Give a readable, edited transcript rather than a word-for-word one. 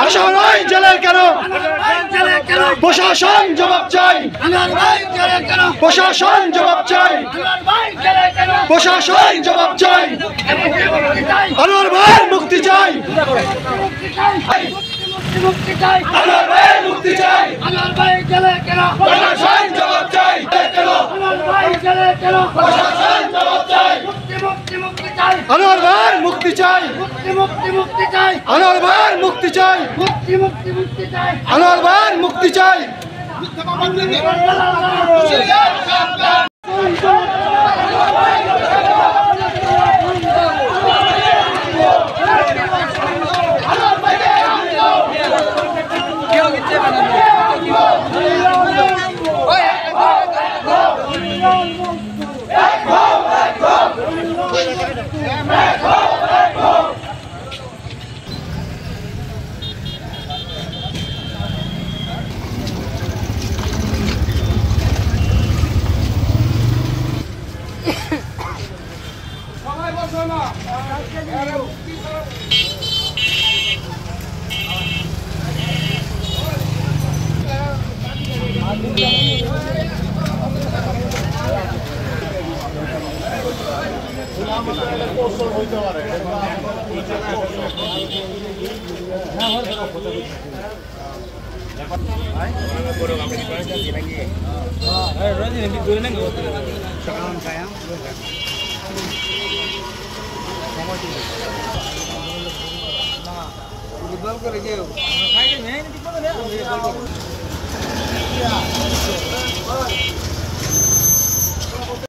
আশারাই জেলে কেন? প্রশাসন জবাব চাই, প্রশাসন জবাব চাই, প্রশাসন জবাব চাই। আনোয়ার ভাই মুক্তি চাই, আনোয়ার ভাই মুক্তি চাই, আনোয়ার ভাই জেলে কেন? প্রশাসন জবাব চাই, আনোয়ার ভাই জেলে কেন? প্রশাসন জবাব চাই। মুক্তি চাই, আনোয়ার ভাই মুক্তি চাই, মুক্তি চাই, আনোয়ার ভাই মুক্তি চাই, মুক্তি চাই। আনোয়ার ভাই মুক্তি চাই। করে